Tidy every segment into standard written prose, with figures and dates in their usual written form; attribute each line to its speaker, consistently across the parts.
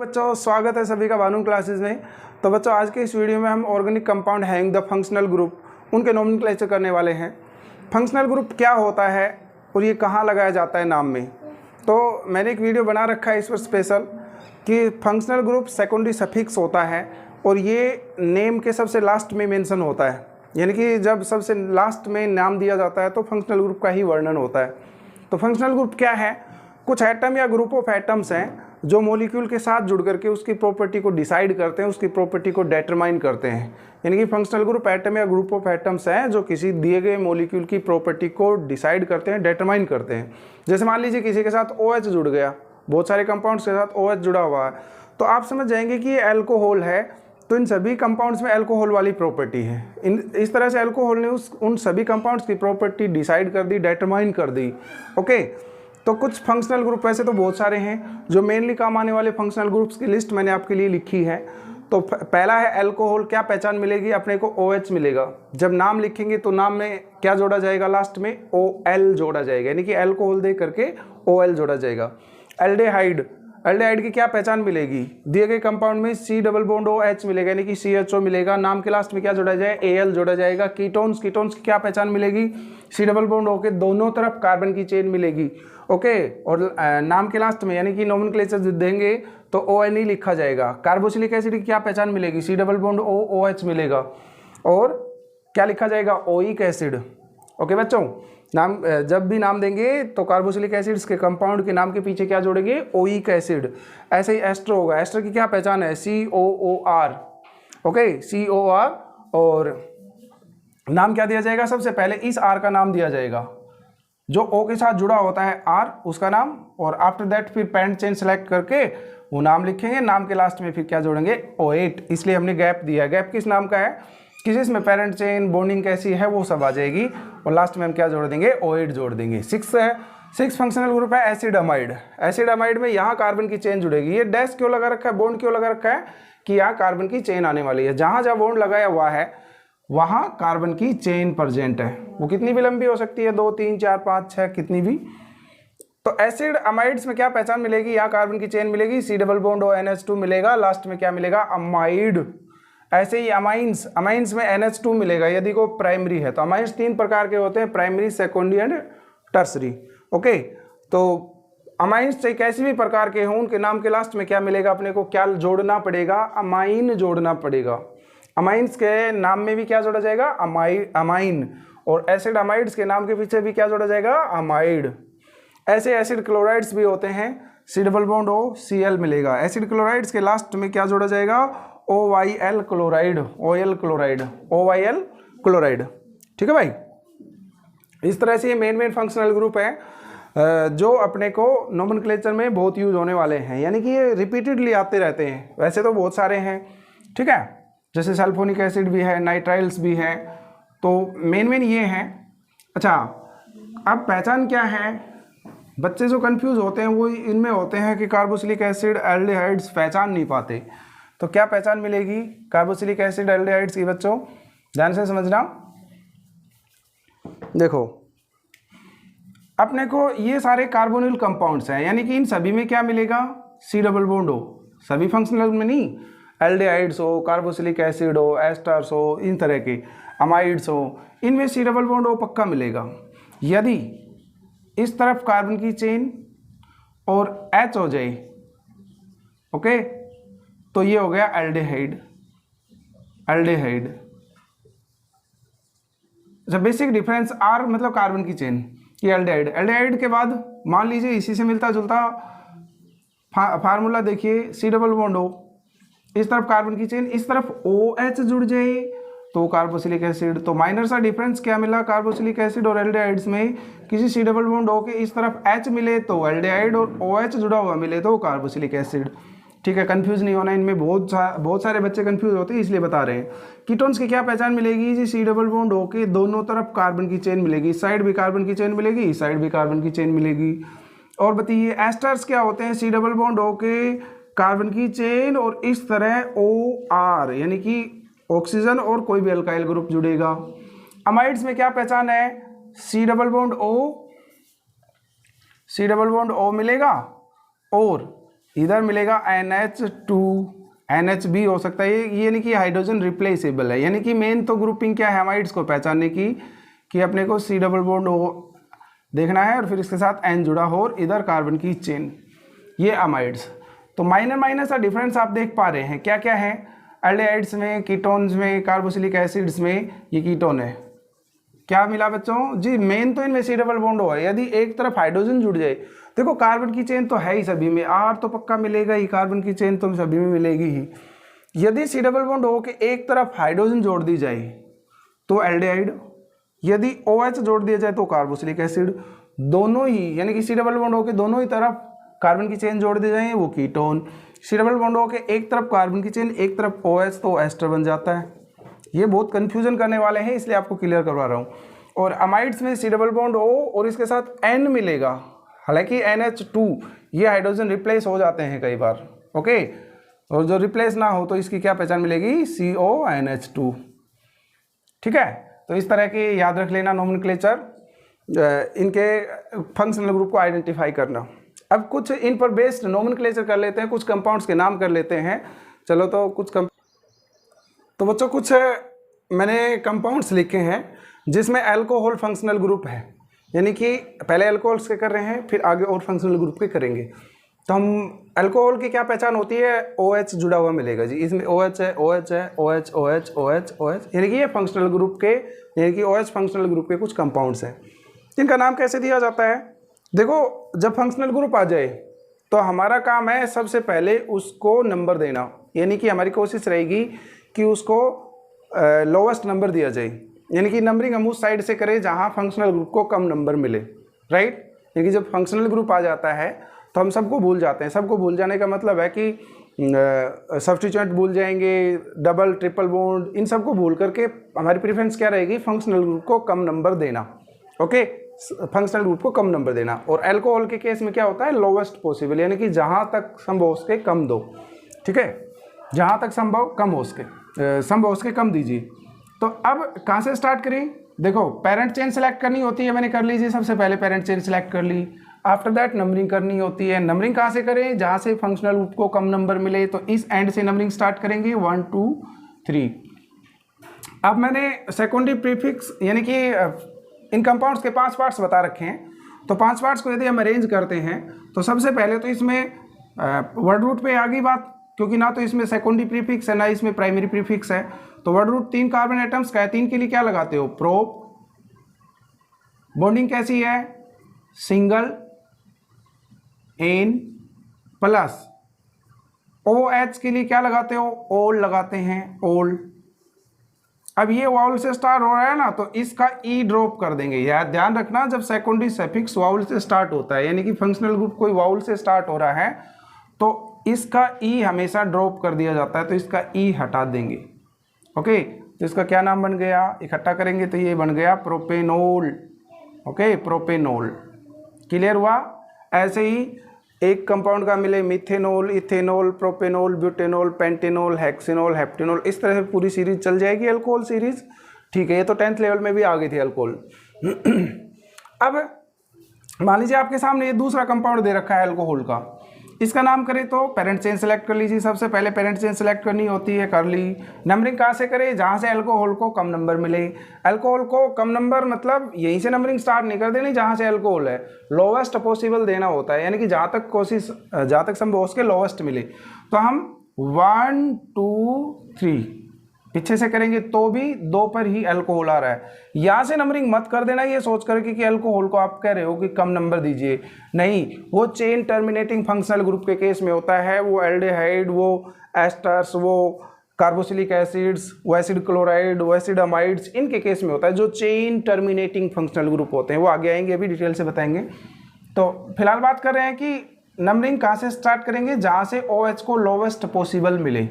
Speaker 1: बच्चों, स्वागत है सभी का भानु क्लासेस में। तो बच्चों, आज के इस वीडियो में हम organic compound having the functional group उनके नोमेनक्लेचर करने वाले हैं। फंक्शनल ग्रुप क्या होता है और ये कहाँ लगाया जाता है नाम में। तो मैंने एक वीडियो बना रखा है इस पर स्पेशल कि फंक्शनल ग्रुप सेकेंडरी सफिक्स होता है और ये नेम के सबसे लास्ट में मेंशन होता है, यानी कि जब सबसे लास्ट में नाम दिया जाता है तो फंक्शनल ग्रुप का ही वर्णन होता है। तो फंक्शनल ग्रुप क्या है? कुछ एटम या ग्रुप ऑफ एटम्स हैं जो मॉलिक्यूल के साथ जुड़ करके उसकी प्रॉपर्टी को डिसाइड करते हैं, उसकी प्रॉपर्टी को डिटरमाइन करते हैं। यानी कि फंक्शनल ग्रुप एटम या ग्रुप ऑफ एटम्स हैं जो किसी दिए गए मॉलिक्यूल की प्रॉपर्टी को डिसाइड करते हैं, डिटरमाइन करते हैं। जैसे मान लीजिए किसी के साथ OH जुड़ गया, बहुत सारे कंपाउंड्स के साथ OH जुड़ा हुआ है, तो आप समझ जाएंगे कि ये अल्कोहल है। तो इन सभी कंपाउंड्स में अल्कोहल वाली प्रॉपर्टी है। इस तरह से अल्कोहल ने उन सभी कंपाउंड्स की प्रॉपर्टी डिसाइड कर दी, डिटरमाइन कर दी। ओके, तो कुछ फंक्शनल ग्रुप वैसे तो बहुत सारे हैं, जो मेनली काम आने वाले फंक्शनल ग्रुप्स की लिस्ट मैंने आपके लिए लिखी है। तो पहला है अल्कोहल। क्या पहचान मिलेगी अपने को? OH मिलेगा। जब नाम लिखेंगे तो नाम में क्या जोड़ा जाएगा? लास्ट में OL जोड़ा जाएगा, यानी कि अल्कोहल दे करके OL जोड़ा जाएगा। एल्डेहाइड, एल्डेहाइड की क्या पहचान मिलेगी? दिए गए कंपाउंड में C डबल बॉन्ड OH मिलेगा, यानी कि CHO मिलेगा। नाम के लास्ट में क्या जोड़ा जाएगा? AL जोड़ा जाएगा। कीटोन्स, कीटोन्स की क्या पहचान मिलेगी? C डबल बॉन्ड O के दोनों तरफ कार्बन की चेन मिलेगी। ओके, और नाम के लास्ट में यानी कि नोमेनक्लेचर देंगे तो ONE लिखा जाएगा। कार्बोक्सिलिक एसिड की क्या पहचान मिलेगी? C double bond O OH मिलेगा। और क्या लिखा जाएगा? Oic acid. ओके बच्चों, नाम जब भी नाम देंगे तो कार्बोक्सिलिक एसिड्स के कंपाउंड के नाम के पीछे क्या जोड़ेंगे? Oic acid. ऐसे ही एस्टर होगा। एस्टर की क्या पहचान है? COOR। Okay, COR। और नाम क्या दिया जाएगा? सबसे पहले इस R का नाम दिया जाएगा, जो O के साथ जुड़ा होता है R, उसका नाम। और आफ्टर दैट फिर पैरेंट चेन सेलेक्ट करके वो नाम लिखेंगे। नाम के लास्ट में फिर क्या जोड़ेंगे? OH। इसलिए हमने गैप दिया। गैप किस नाम का है? किसी इसमें पेरेंट चेन बॉन्डिंग कैसी है वो सब आ जाएगी, और लास्ट में हम क्या जोड़ देंगे? OH जोड़ देंगे। 6 है। 6 फंक्शनल ग्रुप है एसिड अमाइड। एसिड अमाइड में यहाँ कार्बन की चेन जुड़ेगी। ये डैश क्यों लगा रखा है, बॉन्ड क्यों लगा रखा है? कि यहाँ कार्बन की चेन आने वाली है। जहाँ जहाँ बॉन्ड लगाया हुआ है वहाँ कार्बन की चेन प्रेजेंट है। वो कितनी भी लंबी हो सकती है, 2 3 4 5 6, कितनी भी। तो एसिड अमाइड्स में क्या पहचान मिलेगी? यहाँ कार्बन की चेन मिलेगी। C double bond O NH2 मिलेगा। लास्ट में क्या मिलेगा? अमाइड। ऐसे ही अमाइंस, अमाइंस में NH2 मिलेगा यदि को प्राइमरी है। तो अमाइंस 3 प्रकार के होते हैं, primary, secondary and tertiary. Okay, तो अमाइंस चाहे कैसी भी प्रकार के हों, उनके नाम के लास्ट में क्या मिलेगा? अपने को क्या जोड़ना पड़ेगा? अमाइन जोड़ना पड़ेगा। अमाइंस के नाम में भी क्या जोड़ा जाएगा? अमाइन। और एसिड अमाइड्स के नाम के पीछे भी क्या जोड़ा जाएगा? अमाइड। ऐसे एसिड क्लोराइड्स भी होते हैं। C double bond O Cl मिलेगा। एसिड क्लोराइड्स के लास्ट में क्या जोड़ा जाएगा? OYL chloride, OL chloride, OYL chloride. ठीक है भाई। इस तरह से ये मेन फंक्शनल ग्रुप है जो अपने को नोमेनक्लेचर में बहुत यूज होने वाले हैं, यानी कि ये रिपीटेडली आते रहते हैं। वैसे तो बहुत सारे हैं, ठीक है, जैसे सल्फोनिक एसिड भी है, नाइट्राइल्स भी है। तो मेन ये हैं। अच्छा, अब पहचान क्या है? बच्चे जो कंफ्यूज होते हैं वो इनमें होते हैं कि कार्बोक्सिलिक एसिड, एल्डिहाइड्स पहचान नहीं पाते। तो क्या पहचान मिलेगी कार्बोक्सिलिक एसिड, एल्डिहाइड्स की? बच्चों ध्यान से समझना। देखो, अपने को ये सारे कार्बोनिल कंपाउंड्स हैं, यानी कि इन सभी में क्या मिलेगा? C double bond O। सभी फंक्शनल में नहीं, एल्डिहाइड्स हो, कार्बोक्सिलिक एसिड हो, एस्टर्स हो, इन तरह के अमाइड्स हो, इनमें C डबल बॉन्ड O पक्का मिलेगा। यदि इस तरफ कार्बन की चेन और H हो जाए, ओके, तो ये हो गया एल्डिहाइड। एल्डिहाइड। अच्छा, बेसिक डिफरेंस R मतलब कार्बन की चेन, ये एल्डिहाइड। एल्डिहाइड के बाद मान लीजिए इसी से मिलता जुलता फार्मूला देखिए, C डबल बॉन्ड O, इस तरफ कार्बन की चेन, इस तरफ OH जुड़ जाए तो कार्बोक्सिलिक एसिड। तो माइनर सा डिफरेंस क्या मिला कार्बोक्सिलिक एसिड और एल्डिहाइड्स में? किसी C डबल बॉन्ड O के इस तरफ H मिले तो एल्डिहाइड, और OH जुड़ा हुआ मिले तो कार्बोक्सिलिक एसिड। ठीक है, कंफ्यूज नहीं होना। इनमें बहुत सारे बच्चे कंफ्यूज होते हैं, इसलिए बता रहे हैं। कीटोन्स की क्या पहचान मिलेगी? जी, C डबल बॉन्ड O के दोनों तरफ कार्बन की चेन मिलेगी। इस साइड भी कार्बन की चेन मिलेगी, इस साइड भी कार्बन की चेन मिलेगी। और बताइए एस्टर्स क्या होते हैं? C डबल बॉन्ड O के कार्बन की चेन और इस तरह OR, यानी कि ऑक्सीजन और कोई भी अल्काइल ग्रुप जुड़ेगा। अमाइड्स में क्या पहचान है? C double bond O, C double bond O मिलेगा और इधर मिलेगा NH2, NH भी हो सकता है ये, यानी कि हाइड्रोजन रिप्लेसेबल है। यानी कि मेन तो ग्रुपिंग क्या है अमाइड्स को पहचानने की कि अपने को C डबल बॉन्ड हो देखना है और फिर इसके साथ N जुड़ा हो और इधर कार्बन की चेन, ये अमाइड्स। तो माइनर माइनर सा डिफरेंस आप देख पा रहे हैं, क्या क्या है एल्डिहाइड्स में, कीटोन्स में, कार्बोक्सिलिक एसिड्स में ये कीटोन है। क्या मिला बच्चों जी, मेन तो इनमें C डबल बॉन्ड हो है। यदि एक तरफ हाइड्रोजन जुड़ जाए, देखो कार्बन की चेन तो है ही सभी में, R तो पक्का मिलेगा ही, कार्बन की चेन तो सभी में मिलेगी ही। यदि C डबल बॉन्ड हो के एक तरफ हाइड्रोजन जोड़ दी जाए तो एल्डिहाइड, यदि OH जोड़ दिया जाए तो कार्बोक्सिलिक एसिड, दोनों ही यानी कि C डबल बॉन्ड हो के दोनों ही तरफ कार्बन की चेन जोड़ दी जाए वो कीटोन। C डबल बॉन्ड हो के एक तरफ कार्बन की चेन एक तरफ OH तो एस्टर बन जाता है। ये बहुत कंफ्यूजन करने वाले हैं, इसलिए आपको क्लियर करवा रहा हूँ। और अमाइड्स में C डबल बॉन्ड O और इसके साथ N मिलेगा, हालांकि NH2 ये हाइड्रोजन रिप्लेस हो जाते हैं कई बार, ओके। और जो रिप्लेस ना हो तो इसकी क्या पहचान मिलेगी, CONH2, ठीक है। तो इस तरह के याद रख लेना नोमेनक्लेचर, इनके फंक्शनल ग्रुप को आइडेंटिफाई करना। अब कुछ इन पर बेस्ड नोमेनक्लेचर कर लेते हैं, कुछ कंपाउंड्स के नाम कर लेते हैं। चलो तो तो बच्चों कुछ मैंने कंपाउंड्स लिखे हैं जिसमें अल्कोहल फंक्शनल ग्रुप है, यानी कि पहले अल्कोहल्स के कर रहे हैं फिर आगे और फंक्शनल ग्रुप के करेंगे। तो हम अल्कोहल की क्या पहचान होती है, OH जुड़ा हुआ मिलेगा जी, इसमें OH है, OH है, OH OH OH OH, यानी कि ये फंक्शनल ग्रुप के, यानी कि OH फंक्शनल ग्रुप के कुछ कंपाउंड्स हैं। इनका नाम कैसे दिया जाता है, देखो जब फंक्शनल ग्रुप आ जाए तो हमारा काम है सबसे पहले उसको नंबर देना, यानी कि हमारी कोशिश रहेगी कि उसको लोवेस्ट नंबर दिया जाए, यानी कि नंबरिंग हम उस साइड से करें जहाँ फंक्शनल ग्रुप को कम नंबर मिले, राइट। यानी कि जब फंक्शनल ग्रुप आ जाता है तो हम सबको भूल जाते हैं। सबको भूल जाने का मतलब है कि सब्स्टिट्यूएंट भूल जाएंगे, डबल ट्रिपल बॉन्ड, इन सबको भूल करके हमारी प्रेफरेंस क्या रहेगी, फंक्शनल ग्रुप को कम नंबर देना, ओके, फंक्शनल ग्रुप को कम नंबर देना। और अल्कोहल के केस में क्या होता है, लोवेस्ट पॉसिबल, यानी कि जहाँ तक संभव हो सके कम दो, ठीक है, जहाँ तक संभव कम हो सके कम दीजिए। तो अब कहाँ से स्टार्ट करें, देखो पेरेंट चेन सेलेक्ट करनी होती है, मैंने कर लीजिए सबसे पहले पेरेंट चेन सेलेक्ट कर ली। आफ्टर दैट नंबरिंग करनी होती है। नंबरिंग कहाँ से करें, जहाँ से फंक्शनल ग्रुप को कम नंबर मिले, तो इस एंड से नंबरिंग स्टार्ट करेंगे 1 2 3। अब मैंने सेकेंडरी प्रीफिक्स यानी कि इन कंपाउंड्स के 5 पार्ट्स बता रखे हैं, तो 5 पार्ट्स को यदि हम अरेंज करते हैं तो सबसे पहले तो इसमें वर्ड रूट पे आ गई बात, क्योंकि ना तो इसमें सेकेंडरी प्रीफिक्स है ना इसमें प्राइमरी प्रीफिक्स है। तो वर्ड रूट 3 कार्बन एटम्स का है, 3 के लिए क्या लगाते हो, प्रोप। बॉन्डिंग कैसी है, सिंगल एन प्लस। OH के लिए क्या लगाते हो, ओल लगाते हैं, ओल। अब ये वाउल से स्टार्ट हो रहा है ना, तो इसका ई ड्रॉप कर देंगे। यार ध्यान रखना, जब सेकेंडरी सफिक्स वाउल से स्टार्ट होता है, यानी कि फंक्शनल ग्रुप कोई वाउल से स्टार्ट हो रहा है, तो इसका ई हमेशा ड्रॉप कर दिया जाता है, तो इसका ई हटा देंगे, ओके। तो इसका क्या नाम बन गया, इकट्ठा करेंगे तो ये बन गया प्रोपेनोल, ओके, प्रोपेनोल। क्लियर हुआ। ऐसे ही एक कंपाउंड का मिले methanol, ethanol, propanol, butanol, pentanol, hexanol, heptanol, इस तरह से पूरी सीरीज चल जाएगी अल्कोहल सीरीज, ठीक है। ये तो 10th लेवल में भी आ गई थी अल्कोहल। अब मान लीजिए आपके सामने ये दूसरा कंपाउंड दे रखा है अल्कोहल का, इसका नाम करें तो पेरेंट चेन सेलेक्ट कर लीजिए। सबसे पहले पेरेंट चेन सेलेक्ट करनी होती है, कर ली। नंबरिंग कहाँ से करें, जहाँ से अल्कोहल को कम नंबर मिले। अल्कोहल को कम नंबर मतलब यहीं से नंबरिंग स्टार्ट नहीं कर देनी, जहाँ से अल्कोहल है लोवेस्ट पॉसिबल देना होता है, यानी कि जहाँ तक संभव हो उसके लोवेस्ट मिले। तो हम 1 2 3 पीछे से करेंगे तो भी 2 पर ही अल्कोहल आ रहा है। यहाँ से नंबरिंग मत कर देना ये सोच करके कि अल्कोहल को आप कह रहे हो कि कम नंबर दीजिए, नहीं, वो चेन टर्मिनेटिंग फंक्शनल ग्रुप के केस में होता है, वो एल्डिहाइड, वो एस्टर्स, वो कार्बोक्सिलिक एसिड्स, वो एसिड क्लोराइड, वो एसिड अमाइड्स, इनके केस में होता है जो चेन टर्मिनेटिंग फंक्शनल ग्रुप होते हैं। वो आगे आएंगे, अभी डिटेल से बताएंगे। तो फिलहाल बात कर रहे हैं कि नंबरिंग कहाँ से स्टार्ट करेंगे, जहाँ से OH को लोवेस्ट पॉसिबल मिले।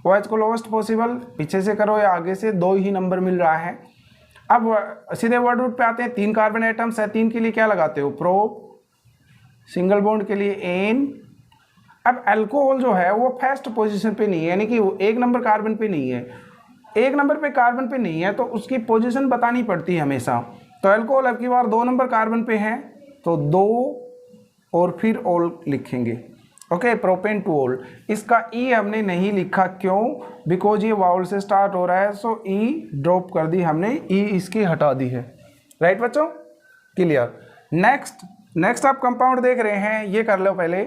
Speaker 1: OH को लोवेस्ट पॉसिबल पीछे से करो या आगे से, 2 ही नंबर मिल रहा है। अब सीधे वर्ड रूट पे आते हैं। 3 कार्बन एटम्स है, 3 के लिए क्या लगाते हो, प्रोप। सिंगल बॉन्ड के लिए एन। अब अल्कोहल जो है वो फर्स्ट पोजीशन पे नहीं है, यानी कि वो 1 नंबर कार्बन पे नहीं है। 1 नंबर पे कार्बन पे नहीं है तो उसकी पोजीशन बतानी पड़ती है हमेशा। तो अल्कोहल अब की बार 2 नंबर कार्बन पे है, तो 2 और फिर ऑल लिखेंगे। Okay, propane toll. इसका ई हमने नहीं लिखा, क्यों? बिकॉज ये वाउल से स्टार्ट हो रहा है, सो ई ड्रॉप कर दी हमने, ई इसकी हटा दी है। राइट बच्चों, क्लियर। नेक्स्ट आप कंपाउंड देख रहे हैं, ये कर लो पहले।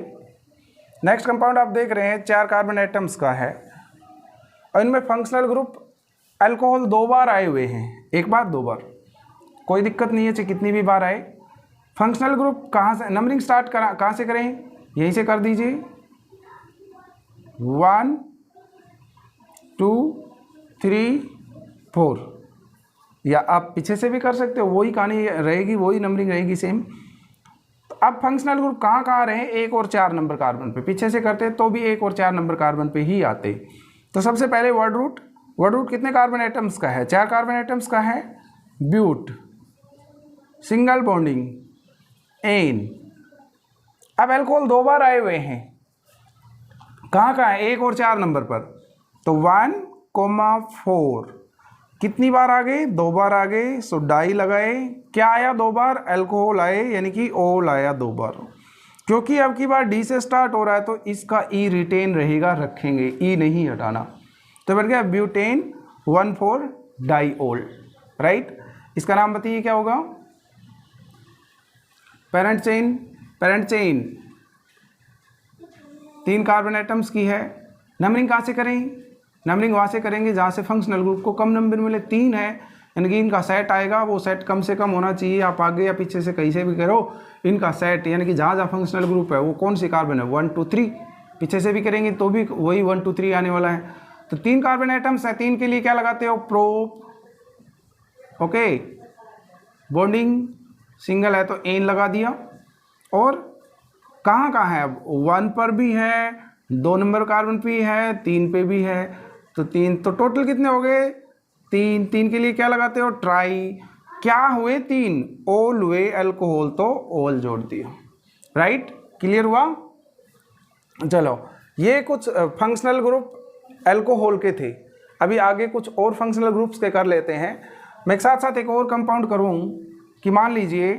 Speaker 1: नेक्स्ट कंपाउंड आप देख रहे हैं 4 कार्बन एटम्स का है और इनमें फंक्शनल ग्रुप अल्कोहल 2 बार आए हुए हैं, 1 बार 2 बार, कोई दिक्कत नहीं है चाहे कितनी भी बार आए। फंक्शनल ग्रुप कहाँ से नंबरिंग स्टार्ट कहाँ से करें? यहीं से कर दीजिए, 1 2 3 4, या आप पीछे से भी कर सकते हो, वही कहानी रहेगी, वही नंबरिंग रहेगी सेम। अब फंक्शनल ग्रुप कहाँ कहाँ रहे? 1 और 4 नंबर कार्बन पे। पीछे से करते तो भी 1 और 4 नंबर कार्बन पे ही आते। तो सबसे पहले वर्ड रूट कितने कार्बन एटम्स का है? 4 कार्बन एटम्स का है। But, single bonding, ane. अब अल्कोहल 2 बार आए हुए हैं, कहाँ कहाँ है? 1 और 4 नंबर पर। तो 1,4 कितनी बार आ गए? 2 बार आ गए। सो डाई लगाए, क्या आया? 2 बार अल्कोहल आए, यानी कि ओल आया 2 बार। क्योंकि अब की बार डी से स्टार्ट हो रहा है तो इसका ई रिटेन रहेगा, रखेंगे, ई नहीं हटाना। तो बन गया ब्यूटेन 1,4 डाईओल। राइट, इसका नाम बताइए क्या होगा? पेरेंट चेन 3 कार्बन एटम्स की है। नंबरिंग कहाँ से करें? नंबरिंग वहाँ से करेंगे जहाँ से फंक्शनल ग्रुप को कम नंबर मिले। 3 है, यानी कि इनका सेट आएगा, वो सेट कम से कम होना चाहिए। आप आगे या पीछे से कहीं से भी करो, इनका सेट यानी कि जहाँ जहाँ फंक्शनल ग्रुप है वो कौन सी कार्बन है? 1 2 3। पीछे से भी करेंगे तो भी वही 1 2 3 आने वाला है। तो 3 कार्बन एटम्स है, 3 के लिए क्या लगाते हो? प्रोप। ओके, बॉन्डिंग सिंगल है तो एन लगा दिया। और कहाँ कहाँ है? अब 1 पर भी है, 2 नंबर कार्बन पे है, 3 पे भी है। तो 3, तो टोटल कितने हो गए? 3 के लिए क्या लगाते हो? ट्राई। क्या हुए? 3 ओल हुए अल्कोहल, तो ओल जोड़ दिया। राइट, क्लियर हुआ? चलो, ये कुछ फंक्शनल ग्रुप अल्कोहल के थे। अभी आगे कुछ और फंक्शनल ग्रुप्स के कर लेते हैं। मैं एक साथ एक और कंपाउंड करूँ कि मान लीजिए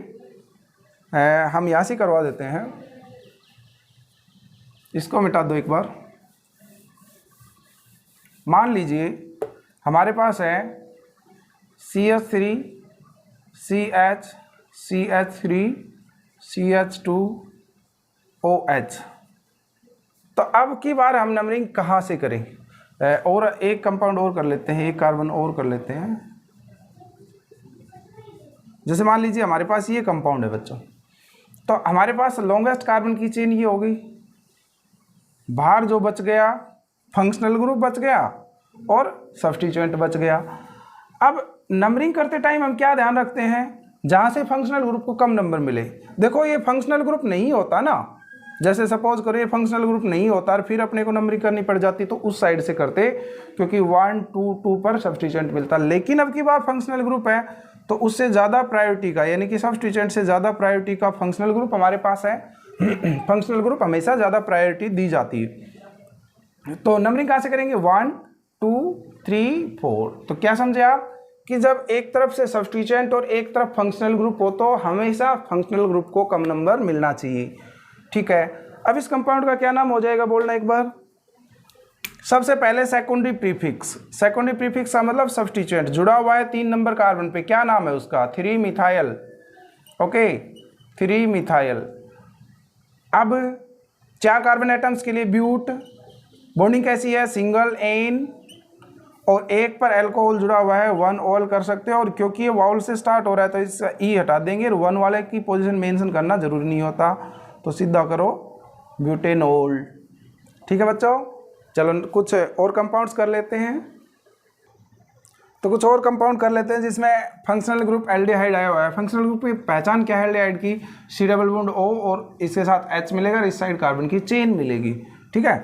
Speaker 1: हम यहाँ से करवा देते हैं, इसको मिटा दो एक बार। मान लीजिए हमारे पास है CH3 CH CH3 CH2 OH। तो अब की बार हम नंबरिंग कहाँ से करें? और एक कंपाउंड और कर लेते हैं, एक कार्बन और कर लेते हैं। जैसे मान लीजिए हमारे पास ये कंपाउंड है बच्चों, तो हमारे पास लॉन्गेस्ट कार्बन की चेन ये हो गई। बाहर जो बच गया फंक्शनल ग्रुप बच गया और सब्स्टिट्यूएंट बच गया। अब नंबरिंग करते टाइम हम क्या ध्यान रखते हैं? जहाँ से फंक्शनल ग्रुप को कम नंबर मिले। देखो ये फंक्शनल ग्रुप नहीं होता ना, जैसे सपोज करो ये फंक्शनल ग्रुप नहीं होता और फिर अपने को नंबरिंग करनी पड़ जाती तो उस साइड से करते, क्योंकि 1 2 2 पर सब्स्टिट्यूएंट मिलता। लेकिन अब की बार फंक्शनल ग्रुप है तो उससे ज़्यादा प्रायोरिटी का, यानी कि सब्स्टिट्यूएंट से ज़्यादा प्रायोरिटी का फंक्शनल ग्रुप हमारे पास है। फंक्शनल ग्रुप हमेशा ज़्यादा प्रायोरिटी दी जाती है। तो नंबरिंग कहाँ से करेंगे? 1 2 3 4। तो क्या समझे आप कि जब एक तरफ से सब्स्टिट्यूएंट और एक तरफ फंक्शनल ग्रुप हो तो हमेशा फंक्शनल ग्रुप को कम नंबर मिलना चाहिए। ठीक है, अब इस कंपाउंड का क्या नाम हो जाएगा? बोलना एक बार। सबसे पहले सेकेंडरी प्रीफिक्स। सेकेंडरी प्रीफिक्स का मतलब सब्स्टिट्यूएंट जुड़ा हुआ है 3 नंबर कार्बन पे। क्या नाम है उसका? 3 मिथाइल। Okay, 3 methyl. अब 4 कार्बन एटम्स के लिए ब्यूट। बॉन्डिंग कैसी है? सिंगल एन और 1 पर अल्कोहल जुड़ा हुआ है, 1 ओल कर सकते हो। और क्योंकि ये वाउल से स्टार्ट हो रहा है तो इसका ई हटा देंगे और 1 वाले की पोजीशन मेंशन करना जरूरी नहीं होता, तो सीधा करो ब्यूटेनोल। ठीक है बच्चों, चलो कुछ और कंपाउंड्स कर लेते हैं। तो कुछ और कंपाउंड कर लेते हैं जिसमें फंक्शनल ग्रुप एल्डिहाइड आया हुआ है। फंक्शनल ग्रुप की पहचान क्या है एल्डिहाइड की? C डबल बॉन्ड O और इसके साथ H मिलेगा और इस साइड कार्बन की चेन मिलेगी। ठीक है,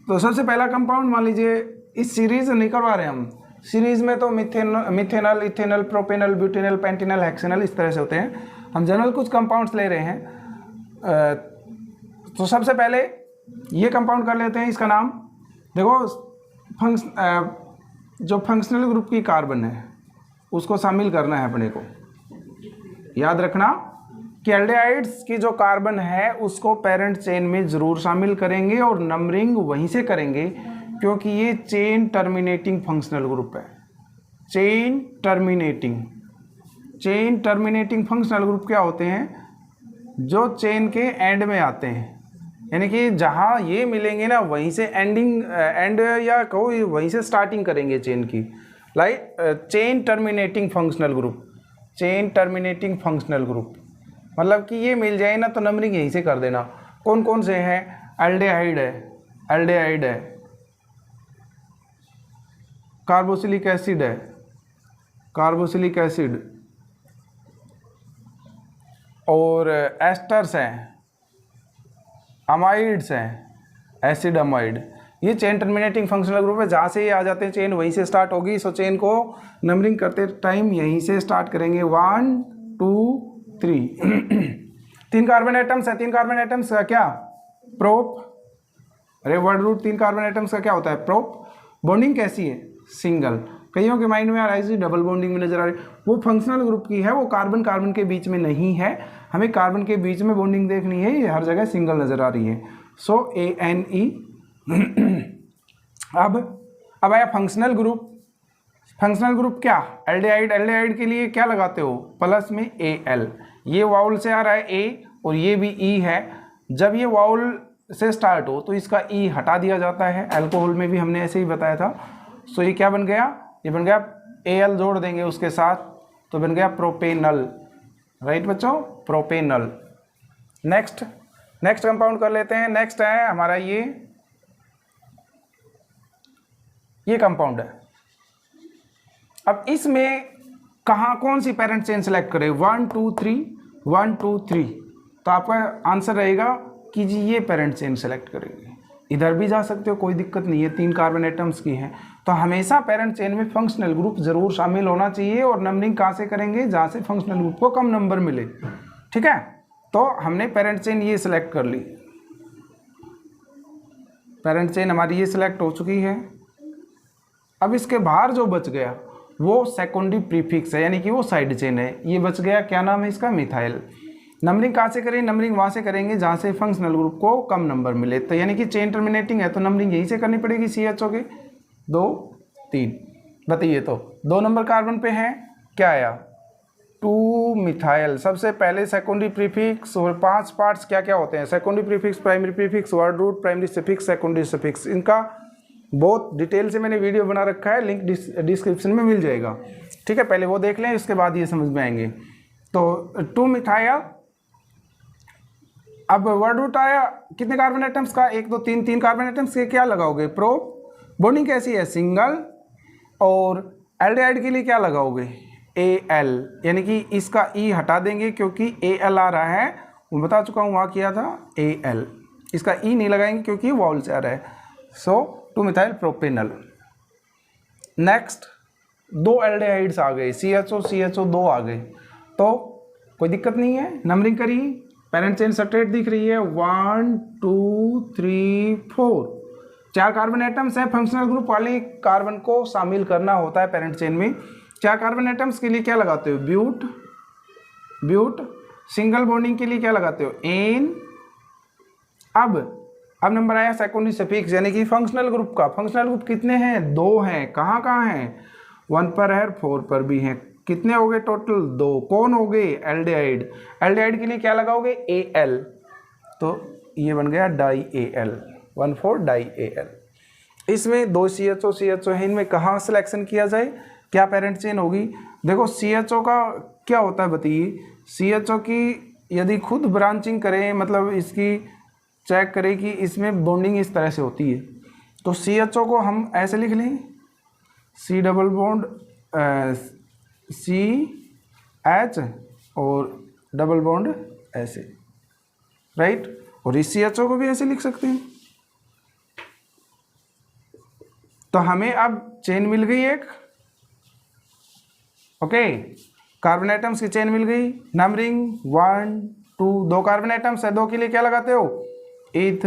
Speaker 1: तो सबसे पहला कंपाउंड मान लीजिए, इस सीरीज नहीं करवा रहे हम, सीरीज में तो methanal, ethanal, propanal, butanal, pentanal, hexanal इस तरह से होते हैं। हम जनरल कुछ कंपाउंड्स ले रहे हैं। तो सबसे पहले ये कंपाउंड कर लेते हैं। इसका नाम देखो, जो फंक्शनल ग्रुप की कार्बन है उसको शामिल करना है अपने को। याद रखना, कि एल्डिहाइड्स की जो कार्बन है उसको पेरेंट चेन में जरूर शामिल करेंगे और नंबरिंग वहीं से करेंगे, क्योंकि ये चेन टर्मिनेटिंग फंक्शनल ग्रुप है। चेन टर्मिनेटिंग फंक्शनल ग्रुप क्या होते हैं? जो चेन के एंड में आते हैं, यानी कि जहाँ ये मिलेंगे ना वहीं से एंड या कहो वहीं से स्टार्टिंग करेंगे चेन की। Like chain terminating functional group मतलब कि ये मिल जाए ना तो नंबरिंग यहीं से कर देना। कौन कौन से हैं? एल्डिहाइड है, कार्बोक्सिलिक एसिड और एस्टर्स हैं, अमाइड्स हैं, एसिड अमाइड। ये चेन टर्मिनेटिंग फंक्शनल ग्रुप है। जहाँ से ये आ जाते हैं चेन वहीं से स्टार्ट होगी। सो चेन को नंबरिंग करते टाइम यहीं से स्टार्ट करेंगे, 1 2 3 3 कार्बन एटम्स है। 3 कार्बन एटम्स का क्या? प्रोप। अरे वर्ड रूट 3 कार्बन एटम्स का क्या होता है? प्रोप। बॉन्डिंग कैसी है? सिंगल। कईयों के माइंड में आ रहा है डबल बॉन्डिंग में नजर आ रही है, वो फंक्शनल ग्रुप की है, वो कार्बन कार्बन के बीच में नहीं है। हमें कार्बन के बीच में बॉन्डिंग देखनी है, ये हर जगह सिंगल नजर आ रही है। सो ANE। अब आया फंक्शनल ग्रुप। फंक्शनल ग्रुप क्या? एल्डिहाइड के लिए क्या लगाते हो? प्लस में Al। ये वाउल से आ रहा है A और ये भी E है। जब ये वाउल से स्टार्ट हो तो इसका E हटा दिया जाता है। अल्कोहल में भी हमने ऐसे ही बताया था। सो ये क्या बन गया? ये बन गया Al जोड़ देंगे उसके साथ तो बन गया प्रोपेनल। राइट बच्चों, प्रोपेनल। नेक्स्ट कंपाउंड कर लेते हैं। नेक्स्ट है हमारा ये कंपाउंड है। अब इसमें कौन सी पेरेंट चेन सेलेक्ट करें? 1 2 3 तो आपका आंसर रहेगा कि जी ये पेरेंट चेन सेलेक्ट करेंगे। इधर भी जा सकते हो, कोई दिक्कत नहीं है, 3 कार्बन एटम्स की है। तो हमेशा पेरेंट चेन में फंक्शनल ग्रुप जरूर शामिल होना चाहिए। और नंबरिंग कहाँ से करेंगे? जहाँ से फंक्शनल ग्रुप को कम नंबर मिले। ठीक है, तो हमने पेरेंट चेन ये सिलेक्ट कर ली। पेरेंट चेन हमारी ये सिलेक्ट हो चुकी है। अब इसके बाहर जो बच गया वो सेकेंडरी प्रीफिक्स है, यानी कि वो साइड चेन है। ये बच गया, क्या नाम है इसका? मिथाइल। नंबरिंग कहाँ से करें? नंबरिंग वहाँ से करेंगे जहाँ से फंक्शनल ग्रुप को कम नंबर मिले। तो यानी कि चेन टर्मिनेटिंग है तो नंबरिंग यहीं से करनी पड़ेगी। CHO के 2 3 बताइए। तो 2 नंबर कार्बन पे है, क्या आया? 2 मिथाइल। सबसे पहले सेकेंडरी प्रीफिक्स और 5 पार्ट्स क्या क्या होते हैं? Secondary prefix, primary prefix, word root, primary suffix, secondary suffix. इनका बहुत डिटेल से मैंने वीडियो बना रखा है, लिंक डिस्क्रिप्शन में मिल जाएगा। ठीक है, पहले वो देख लें, उसके बाद ये समझ में आएंगे। तो 2 मिथाइल। अब वर्ड रूट आया, कितने कार्बन एटम्स का? 1 2 3 कार्बन एटम्स के क्या लगाओगे? प्रोप। बॉन्डिंग कैसी है? सिंगल। और एल्डिहाइड के लिए क्या लगाओगे? Al, यानी कि इसका E हटा देंगे क्योंकि Al आ रहा है, मैं बता चुका हूँ वहाँ किया था Al। इसका E नहीं लगाएंगे क्योंकि वाउल से आ रहा है। सो 2 मिथाइल प्रोपेनल। नेक्स्ट 2 एल्डिहाइड्स आ गए, CHO 2 आ गए, तो कोई दिक्कत नहीं है। नंबरिंग करिए, पेरेंट चेन स्ट्रेट दिख रही है, 1 2 3 4। 4 कार्बन एटम्स है। फंक्शनल ग्रुप वाले कार्बन को शामिल करना होता है पेरेंट चेन में। 4 कार्बन एटम्स के लिए क्या लगाते हो? ब्यूट। सिंगल बॉन्डिंग के लिए क्या लगाते हो? एन। अब नंबर आया सेकेंडरी सफिक्स, यानी कि फंक्शनल ग्रुप का। फंक्शनल ग्रुप कितने हैं? 2 हैं। कहाँ हैं? 1 पर है, 4 पर भी हैं। कितने हो गए टोटल? 2। कौन हो गए? एल्डिहाइड के लिए क्या लगाओगे? Al। तो ये बन गया डाई Al, 1,4 डाई Al। इसमें 2 CHO है, इनमें कहाँ सिलेक्शन किया जाए? क्या पेरेंट चेन होगी? देखो CHO का क्या होता है बताइए। CHO की यदि खुद ब्रांचिंग करें, मतलब इसकी चेक करें कि इसमें बॉन्डिंग इस तरह से होती है, तो CHO को हम ऐसे लिख लें, C डबल बॉन्ड CH और डबल बॉन्ड ऐसे, राइट। और इस CHO को भी ऐसे लिख सकते हैं। तो हमें अब चेन मिल गई एक, ओके, कार्बन एटम्स की चेन मिल गई। नंबरिंग 1 2, 2 कार्बन एटम्स है, 2 के लिए क्या लगाते हो? एथ।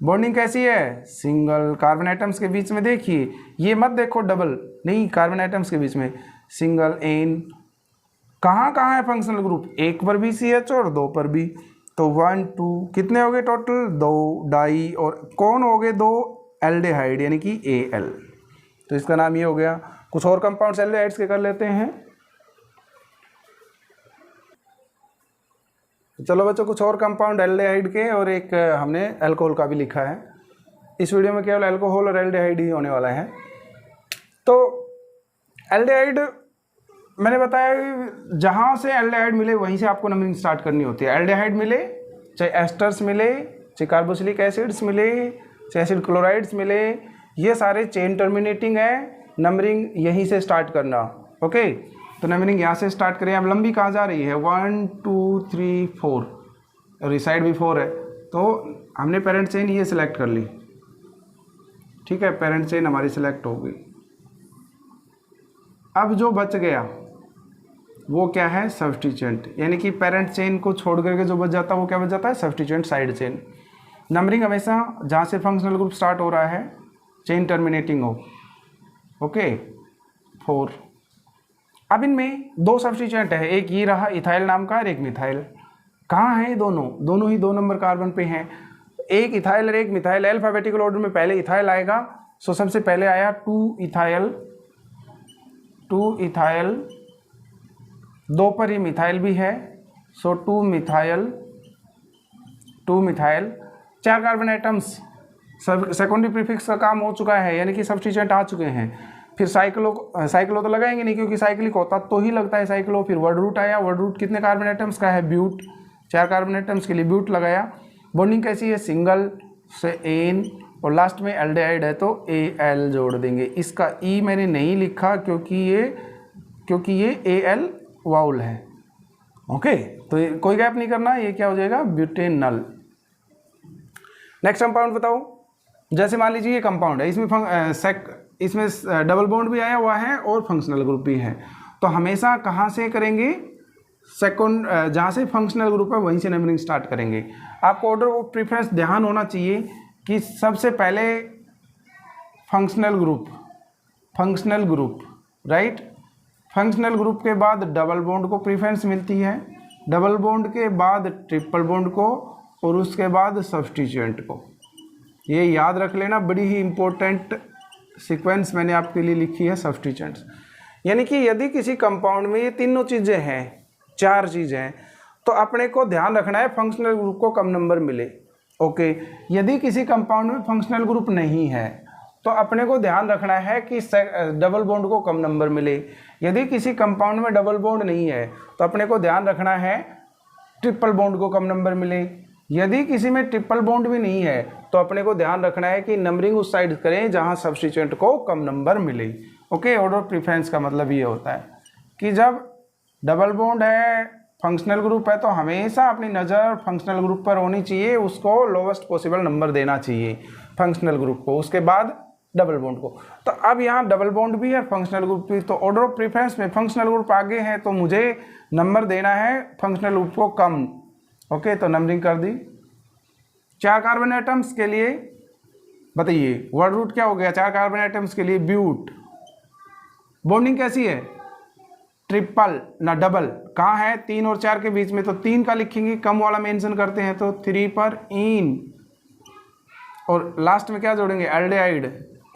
Speaker 1: बॉन्डिंग कैसी है? सिंगल। कार्बन एटम्स के बीच में देखिए, ये मत देखो डबल, नहीं, कार्बन एटम्स के बीच में सिंगल एन। कहाँ कहाँ है फंक्शनल ग्रुप, एक पर भी CH और दो पर भी, तो 1 2 कितने हो गए टोटल, दो डाई, और कौन हो गए दो, एल्डिहाइड यानी कि Al, तो इसका नाम ये हो गया। कुछ और कंपाउंड्स एल्डिहाइड्स के कर लेते हैं। चलो बच्चों, कुछ और कंपाउंड एल्डिहाइड के, और एक हमने अल्कोहल का भी लिखा है। इस वीडियो में केवल अल्कोहल और एल्डिहाइड ही होने वाला है। तो एल्डिहाइड मैंने बताया कि जहाँ से एल्डिहाइड मिले वहीं से आपको नंबरिंग स्टार्ट करनी होती है। एल्डिहाइड मिले, चाहे एस्टर्स मिले, चाहे कार्बोक्सिलिक एसिड्स मिले, चाहे एसिड क्लोराइड्स मिले, ये सारे चेन टर्मिनेटिंग है, नंबरिंग यहीं से स्टार्ट करना। ओके, तो नंबरिंग यहाँ से स्टार्ट करें। अब लंबी कहाँ जा रही है, 1 2 3 4, और इस साइड भी 4 है, तो हमने पेरेंट चेन ये सिलेक्ट कर ली। ठीक है, पेरेंट चेन हमारी सिलेक्ट हो गई। अब जो बच गया वो क्या है, सब्स्टिट्यूएंट, यानी कि पेरेंट चेन को छोड़ करके जो बच जाता है वो क्या बच जाता है, सब्स्टिट्यूएंट साइड चेन। नंबरिंग हमेशा जहाँ से फंक्शनल ग्रुप स्टार्ट हो रहा है चेन टर्मिनेटिंग हो। ओके, 4। अब इनमें दो सब्स्टिट्यूएंट है, एक ये रहा इथाइल नाम का और एक मिथाइल। कहाँ है ये दोनों ही 2 नंबर कार्बन पे हैं। एक इथाइल और एक मिथाइल, अल्फाबेटिकल ऑर्डर में पहले इथाइल आएगा, सो सबसे पहले आया 2 इथाइल, 2 पर ही मिथाइल भी है, सो 2 मिथाइल। 4 कार्बन एटम्स, सब सेकेंडरी प्रीफिक्स का काम हो चुका है, यानी कि सब्स्टिट्यूएंट आ चुके हैं। फिर साइक्लो तो लगाएंगे नहीं, क्योंकि साइक्लिक होता तो ही लगता है साइक्लो। फिर वर्ड रूट आया, वर्ड रूट कितने कार्बन एटम्स का है, ब्यूट, 4 कार्बन एटम्स के लिए ब्यूट लगाया। बॉन्डिंग कैसी है, सिंगल से एन, और लास्ट में एल्डिहाइड है तो Al जोड़ देंगे। इसका E मैंने नहीं लिखा क्योंकि ये Al वाउल है। ओके, तो ये कोई गैप नहीं करना, ये क्या हो जाएगा, ब्यूटेनल। नेक्स्ट कंपाउंड बताओ। जैसे मान लीजिए ये कंपाउंड है, इसमें डबल बॉन्ड भी आया हुआ है और फंक्शनल ग्रुप भी है, तो हमेशा कहाँ से करेंगे, सेकंड जहाँ से फंक्शनल ग्रुप है वहीं से नंबरिंग स्टार्ट करेंगे। आपको ऑर्डर ऑफ प्रेफरेंस ध्यान होना चाहिए कि सबसे पहले functional group, right, functional group के बाद डबल बॉन्ड को प्रेफरेंस मिलती है, डबल बॉन्ड के बाद ट्रिपल बॉन्ड को, और उसके बाद सब्स्टिट्यूएंट को। ये याद रख लेना, बड़ी ही इंपॉर्टेंट सीक्वेंस मैंने आपके लिए लिखी है, सब्स्टिट्यूएंट्स। यानी कि यदि किसी कंपाउंड में ये तीनों चीज़ें हैं, 4 चीज़ें हैं, तो अपने को ध्यान रखना है फंक्शनल ग्रुप को कम नंबर मिले। ओके, यदि किसी कंपाउंड में फंक्शनल ग्रुप नहीं है तो अपने को ध्यान रखना है कि डबल बॉन्ड को कम नंबर मिले। यदि किसी कंपाउंड में डबल बॉन्ड नहीं है तो अपने को ध्यान रखना है ट्रिपल बॉन्ड को कम नंबर मिले। यदि किसी में ट्रिपल बॉन्ड भी नहीं है तो अपने को ध्यान रखना है कि नंबरिंग उस साइड करें जहां सब्स्टिट्यूएंट को कम नंबर मिले। ओके, ऑर्डर ऑफ प्रेफरेंस का मतलब ये होता है कि जब डबल बॉन्ड है, फंक्शनल ग्रुप है, तो हमेशा अपनी नज़र फंक्शनल ग्रुप पर होनी चाहिए, उसको लोवेस्ट पॉसिबल नंबर देना चाहिए फंक्शनल ग्रुप को, उसके बाद डबल बॉन्ड को। तो अब यहाँ डबल बॉन्ड भी है, फंक्शनल ग्रुप भी, तो ऑर्डर ऑफ प्रेफरेंस में फंक्शनल ग्रुप आगे है तो मुझे नंबर देना है फंक्शनल ग्रुप को कम। ओके, तो नंबरिंग कर दी। 4 कार्बन एटम्स के लिए बताइए वर्ड रूट क्या हो गया, 4 कार्बन एटम्स के लिए ब्यूट। बॉन्डिंग कैसी है, ट्रिपल ना डबल, कहाँ है, 3 और 4 के बीच में, तो 3 का लिखेंगे, कम वाला मेंशन करते हैं तो 3 पर इन, और लास्ट में क्या जोड़ेंगे, एल्डिहाइड,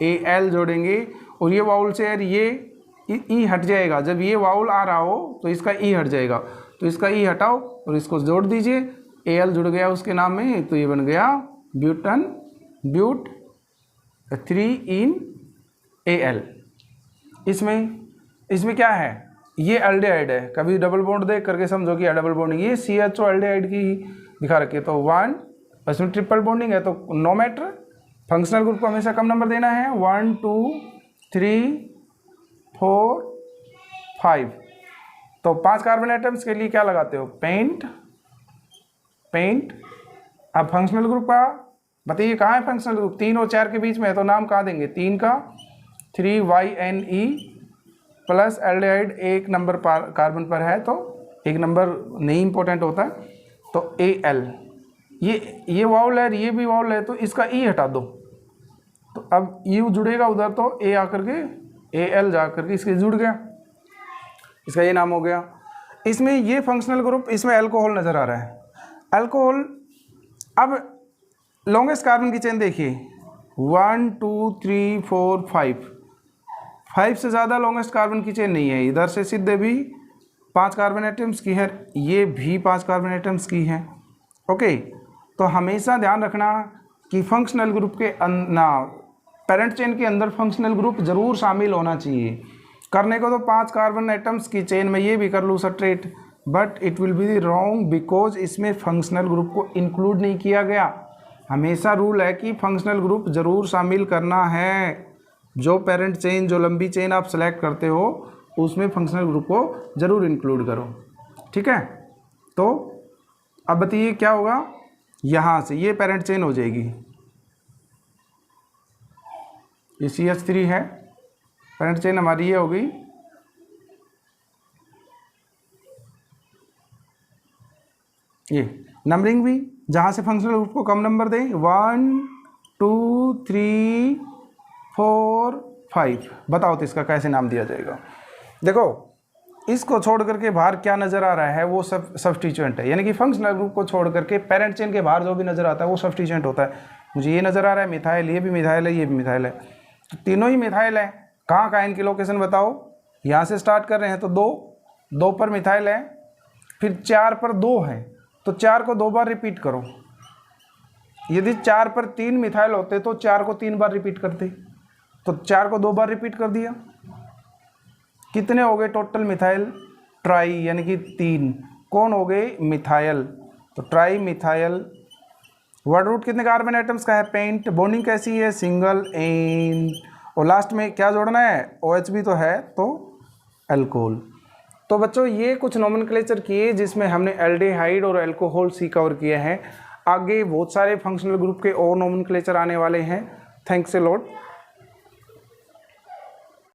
Speaker 1: Al जोड़ेंगे, और ये वाउल से यार ये ई हट जाएगा, जब ये वाउल आ रहा हो तो इसका ई हट जाएगा, तो इसका ई हटाओ और इसको जोड़ दीजिए, Al जुड़ गया उसके नाम में, तो ये बन गया ब्यूट 3 इन Al। इसमें क्या है, ये एल्डिहाइड है, कभी डबल बॉन्ड देख करके समझो कि डबल बॉन्डिंग, ये CHO एल्डिहाइड की दिखा रखी है, तो 1, इसमें ट्रिपल बॉन्डिंग है तो नो मैटर, फंक्शनल ग्रुप को हमेशा कम नंबर देना है, 1 2 3 4 5। तो 5 कार्बन एटम्स के लिए क्या लगाते हो, पेंट। अब फंक्शनल ग्रुप का बताइए कहाँ है फंक्शनल ग्रुप, 3 और 4 के बीच में है, तो नाम कहाँ देंगे, 3 का 3YNE plus aldehyde 1 number carbon पर है तो 1 नंबर नहीं इंपॉर्टेंट होता है, तो Al, ये वाउल है, ये भी वाउल है, तो इसका ई हटा दो, तो अब यू जुड़ेगा उधर, तो A आकर के Al जा करके इसके जुड़ गया, इसका ये नाम हो गया। इसमें ये फंक्शनल ग्रुप, इसमें अल्कोहल नज़र आ रहा है, अल्कोहल। अब लॉन्गेस्ट कार्बन की चेन देखिए 1 2 3 4 5 से ज़्यादा लॉन्गेस्ट कार्बन की चेन नहीं है। इधर से सीधे भी 5 कार्बन एटम्स की है, ये भी 5 कार्बन एटम्स की है। ओके, तो हमेशा ध्यान रखना कि फंक्शनल ग्रुप के पेरेंट चेन के अंदर फंक्शनल ग्रुप जरूर शामिल होना चाहिए। करने को तो 5 कार्बन एटम्स की चेन में ये भी कर लूँ straight, but it will be wrong because इसमें फंक्शनल ग्रुप को इंक्लूड नहीं किया गया। हमेशा रूल है कि फंक्शनल ग्रुप जरूर शामिल करना है। जो पेरेंट चेन, जो लंबी चेन आप सेलेक्ट करते हो उसमें फंक्शनल ग्रुप को जरूर इंक्लूड करो। ठीक है, तो अब बताइए क्या होगा। यहाँ से ये पेरेंट चेन हो जाएगी, ये CH3 है, पेरेंट चेन हमारी ये हो गई। ये नंबरिंग भी जहाँ से फंक्शनल ग्रुप को कम नंबर दें, 1 2 3 4 5। बताओ तो इसका कैसे नाम दिया जाएगा। देखो, इसको छोड़ करके बाहर क्या नज़र आ रहा है वो सब सब्स्टिट्यूएंट है, यानी कि फंक्शनल ग्रुप को छोड़ करके पेरेंट चेन के बाहर जो भी नज़र आता है वो सब्स्टिट्यूएंट होता है। मुझे ये नज़र आ रहा है मिथाइल, ये भी मिथाइल है, ये भी मिथाइल है, तो तीनों ही मिथाइल है। कहाँ कहाँ इनकी लोकेशन बताओ। यहाँ से स्टार्ट कर रहे हैं तो 2 पर मिथाइल है, फिर 4 पर 2 है, तो 4 को 2 बार रिपीट करो। यदि 4 पर 3 मिथाइल होते तो 4 को 3 बार रिपीट करते, तो 4 को 2 बार रिपीट कर दिया। कितने हो गए टोटल मिथाइल? ट्राई, यानी कि 3। कौन हो गए? मिथाइल। तो ट्राई मिथाइल। वर्ड रूट कितने कार्बन एटम्स का है? पेंट। बॉन्डिंग कैसी है? Single and. और लास्ट में क्या जोड़ना है? OH भी तो है, तो अल्कोहल। तो बच्चों ये कुछ नोमेनक्लेचर किए जिसमें हमने एल्डिहाइड और अल्कोहल सी कवर किए हैं। आगे बहुत सारे फंक्शनल ग्रुप के और नोमेनक्लेचर आने वाले हैं। Thanks a lot.